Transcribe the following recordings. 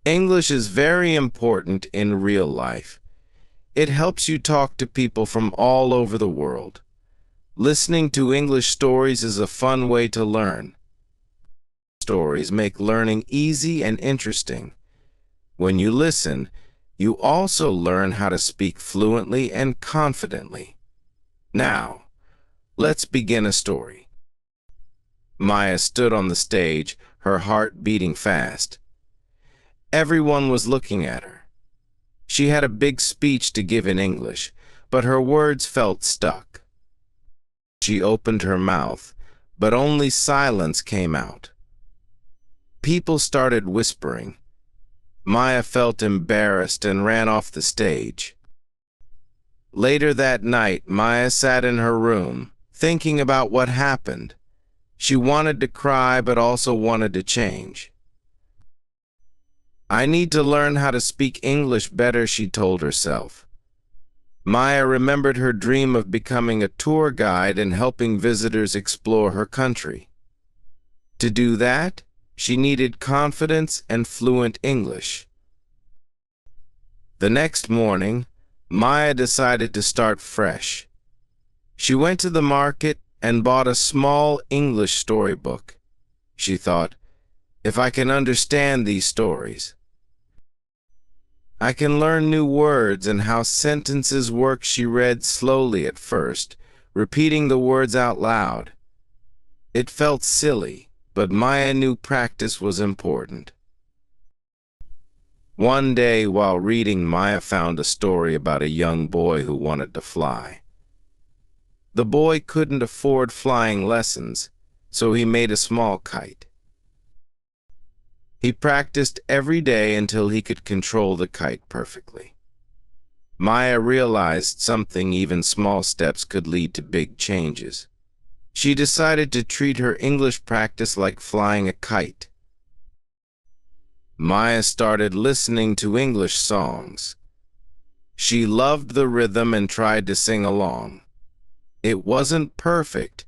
English is very important in real life. It helps you talk to people from all over the world. Listening to English stories is a fun way to learn. Stories make learning easy and interesting. When you listen, you also learn how to speak fluently and confidently. Now, let's begin a story. Maya stood on the stage, her heart beating fast. Everyone was looking at her. She had a big speech to give in English, but her words felt stuck. She opened her mouth, but only silence came out. People started whispering. Maya felt embarrassed and ran off the stage. Later that night, Maya sat in her room, thinking about what happened. She wanted to cry, but also wanted to change. "I need to learn how to speak English better," she told herself. Maya remembered her dream of becoming a tour guide and helping visitors explore her country. To do that, she needed confidence and fluent English. The next morning, Maya decided to start fresh. She went to the market and bought a small English storybook. She thought, "If I can understand these stories, I can learn new words and how sentences work." She read slowly at first, repeating the words out loud. It felt silly, but Maya knew practice was important. One day, while reading, Maya found a story about a young boy who wanted to fly. The boy couldn't afford flying lessons, so he made a small kite. He practiced every day until he could control the kite perfectly. Maya realized something: even small steps could lead to big changes. She decided to treat her English practice like flying a kite. Maya started listening to English songs. She loved the rhythm and tried to sing along. It wasn't perfect,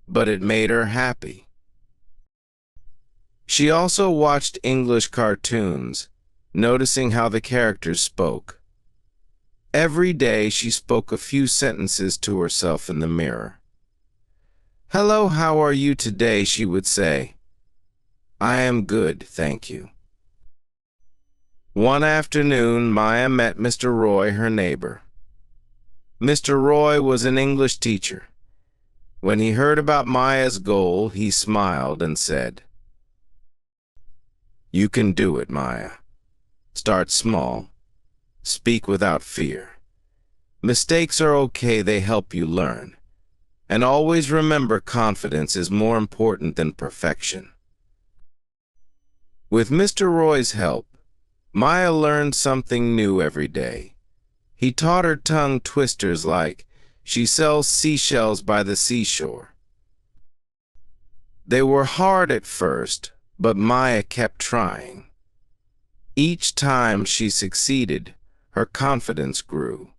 but it made her happy. She also watched English cartoons, noticing how the characters spoke. Every day she spoke a few sentences to herself in the mirror. "Hello, how are you today?" she would say. "I am good, thank you." One afternoon, Maya met Mr. Roy, her neighbor. Mr. Roy was an English teacher. When he heard about Maya's goal, he smiled and said, "You can do it, Maya. Start small. Speak without fear. Mistakes are okay, they help you learn. And always remember, confidence is more important than perfection." With Mr. Roy's help, Maya learned something new every day. He taught her tongue twisters like, "She sells seashells by the seashore." They were hard at first, but Maya kept trying. Each time she succeeded, her confidence grew.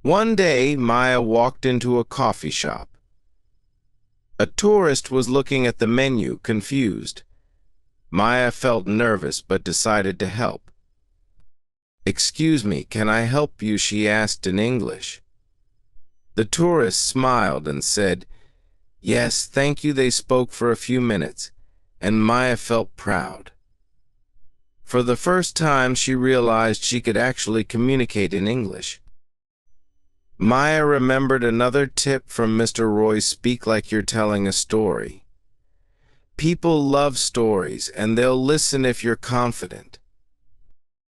One day, Maya walked into a coffee shop. A tourist was looking at the menu, confused. Maya felt nervous but decided to help. "Excuse me, can I help you?" she asked in English. The tourist smiled and said, "Yes, thank you." They spoke for a few minutes, and Maya felt proud. For the first time, she realized she could actually communicate in English. Maya remembered another tip from Mr. Roy: speak like you're telling a story. People love stories, and they'll listen if you're confident.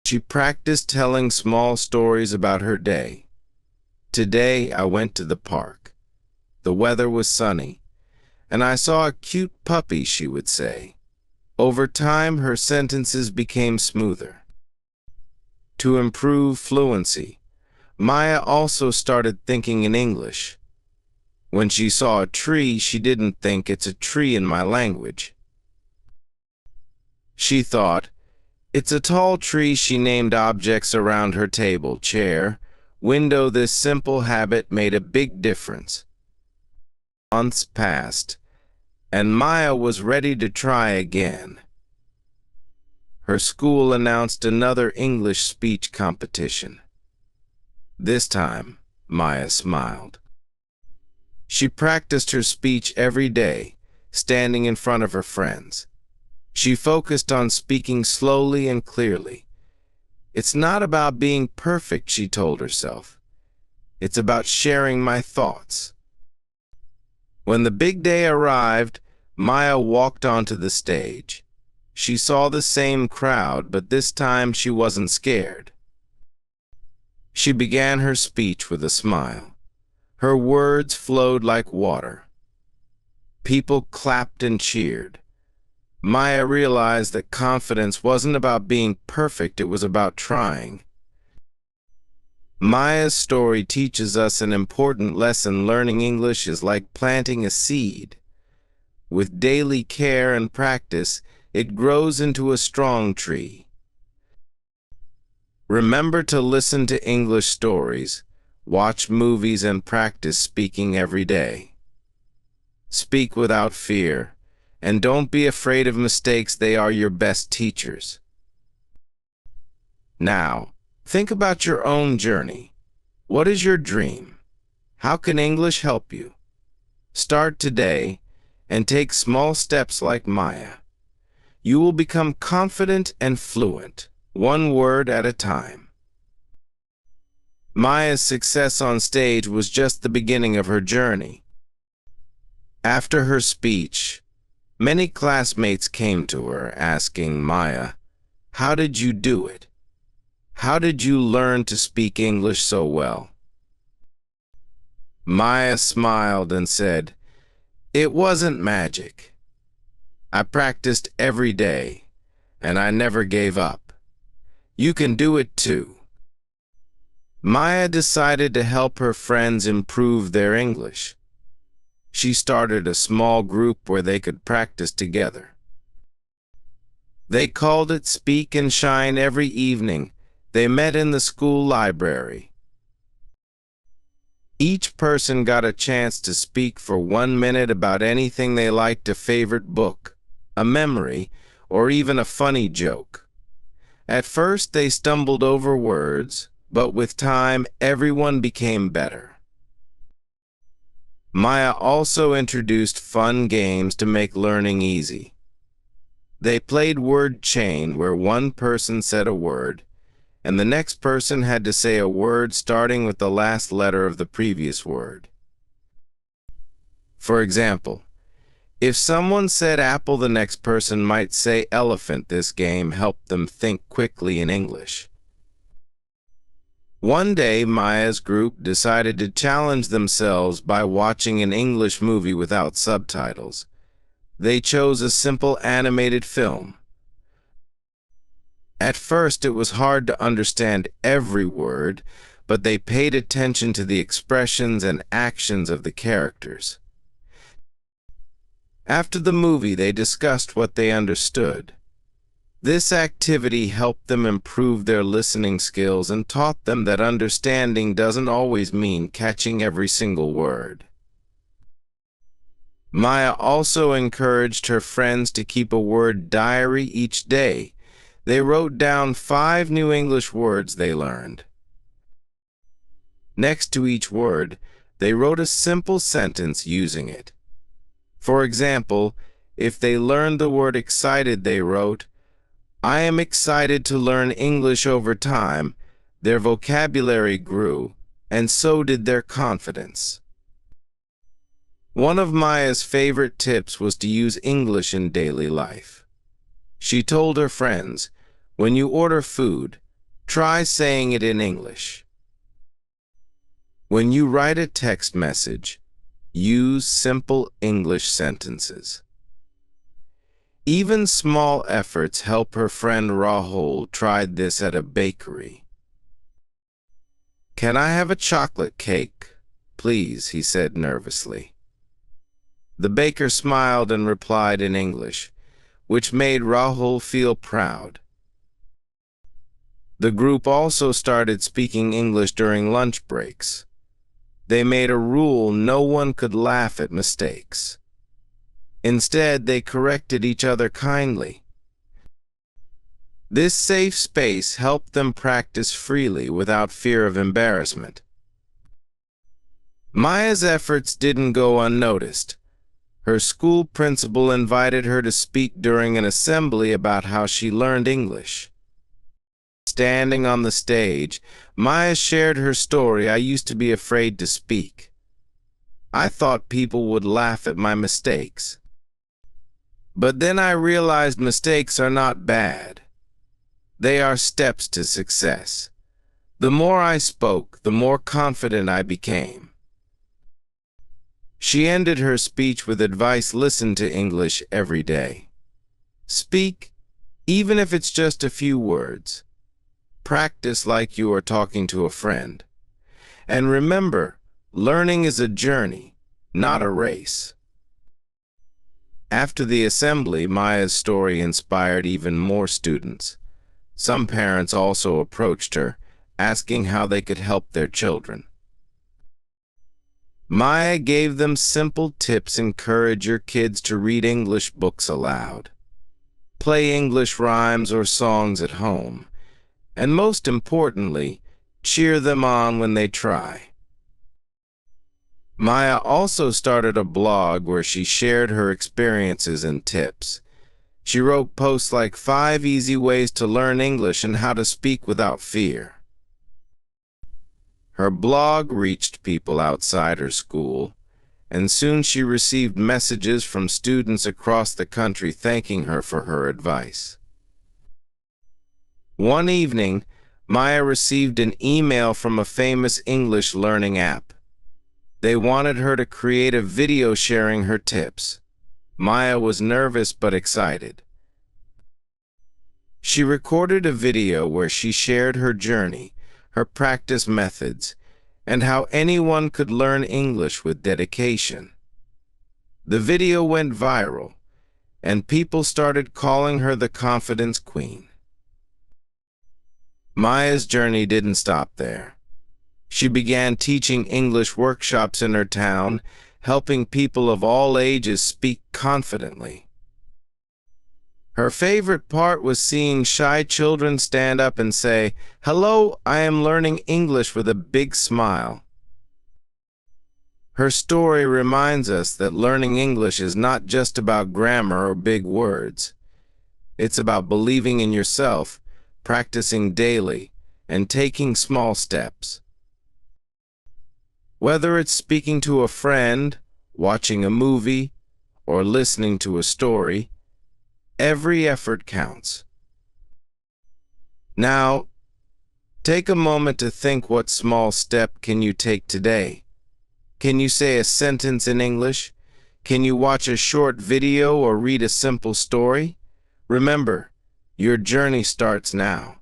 She practiced telling small stories about her day. "Today I went to the park. The weather was sunny, and I saw a cute puppy," she would say. Over time, her sentences became smoother. To improve fluency, Maya also started thinking in English. When she saw a tree, she didn't think, "It's a tree in my language." She thought, "It's a tall tree." She named objects around her table, chair, window. This simple habit made a big difference. Months passed, and Maya was ready to try again. her school announced another English speech competition. This time, Maya smiled. She practiced her speech every day, standing in front of her friends. She focused on speaking slowly and clearly. It's not about being perfect, she told herself. It's about sharing my thoughts. When the big day arrived, Maya walked onto the stage. She saw the same crowd, but this time she wasn't scared. She began her speech with a smile. Her words flowed like water. People clapped and cheered. Maya realized that confidence wasn't about being perfect, it was about trying. Maya's story teaches us an important lesson. Learning English is like planting a seed. With daily care and practice, it grows into a strong tree. Remember to listen to English stories, watch movies, and practice speaking every day. Speak without fear, and don't be afraid of mistakes. They are your best teachers. Now, think about your own journey. What is your dream? How can English help you? Start today and take small steps like Maya. You will become confident and fluent, one word at a time. Maya's success on stage was just the beginning of her journey. After her speech, many classmates came to her asking Maya, "How did you do it? How did you learn to speak English so well?" Maya smiled and said, "It wasn't magic. I practiced every day, and I never gave up. You can do it too." Maya decided to help her friends improve their English. She started a small group where they could practice together. They called it Speak and Shine. Every evening, they met in the school library. Each person got a chance to speak for 1 minute about anything they liked, a favorite book, a memory, or even a funny joke. At first, they stumbled over words, but with time, everyone became better. Maya also introduced fun games to make learning easy. They played word chain, where one person said a word, and the next person had to say a word starting with the last letter of the previous word. For example, if someone said apple, the next person might say elephant. This game helped them think quickly in English. One day, Maya's group decided to challenge themselves by watching an English movie without subtitles. They chose a simple animated film. At first, it was hard to understand every word, but they paid attention to the expressions and actions of the characters. After the movie, they discussed what they understood. This activity helped them improve their listening skills and taught them that understanding doesn't always mean catching every single word. Maya also encouraged her friends to keep a word diary each day. They wrote down 5 new English words they learned. Next to each word, they wrote a simple sentence using it. For example, if they learned the word excited, they wrote, "I am excited to learn English." Over time, their vocabulary grew, and so did their confidence. One of Maya's favorite tips was to use English in daily life. She told her friends, "When you order food, try saying it in English. When you write a text message, use simple English sentences." Even small efforts help. Her friend Rahul tried this at a bakery. "Can I have a chocolate cake, please?" he said nervously. The baker smiled and replied in English, which made Rahul feel proud. The group also started speaking English during lunch breaks. They made a rule: no one could laugh at mistakes. Instead, they corrected each other kindly. This safe space helped them practice freely without fear of embarrassment. Maya's efforts didn't go unnoticed. Her school principal invited her to speak during an assembly about how she learned English. Standing on the stage, Maya shared her story. "I used to be afraid to speak. I thought people would laugh at my mistakes. But then I realized mistakes are not bad. They are steps to success. The more I spoke, the more confident I became." She ended her speech with advice: listen to English every day. Speak, even if it's just a few words. Practice like you are talking to a friend. And remember, learning is a journey, not a race. After the assembly, Maya's story inspired even more students. Some parents also approached her, asking how they could help their children. Maya gave them simple tips: encourage your kids to read English books aloud, play English rhymes or songs at home, and most importantly, cheer them on when they try. Maya also started a blog where she shared her experiences and tips. She wrote posts like 5 easy ways to learn English and how to speak without fear. Her blog reached people outside her school, and soon she received messages from students across the country thanking her for her advice. One evening, Maya received an email from a famous English learning app. They wanted her to create a video sharing her tips. Maya was nervous but excited. She recorded a video where she shared her journey, her practice methods, and how anyone could learn English with dedication. The video went viral, and people started calling her the Confidence Queen. Maya's journey didn't stop there. She began teaching English workshops in her town, helping people of all ages speak confidently. Her favorite part was seeing shy children stand up and say, "Hello, I am learning English," with a big smile. Her story reminds us that learning English is not just about grammar or big words. It's about believing in yourself, practicing daily, and taking small steps. Whether it's speaking to a friend, watching a movie, or listening to a story, every effort counts. Now, take a moment to think: what small step can you take today? Can you say a sentence in English? Can you watch a short video or read a simple story? Remember, your journey starts now.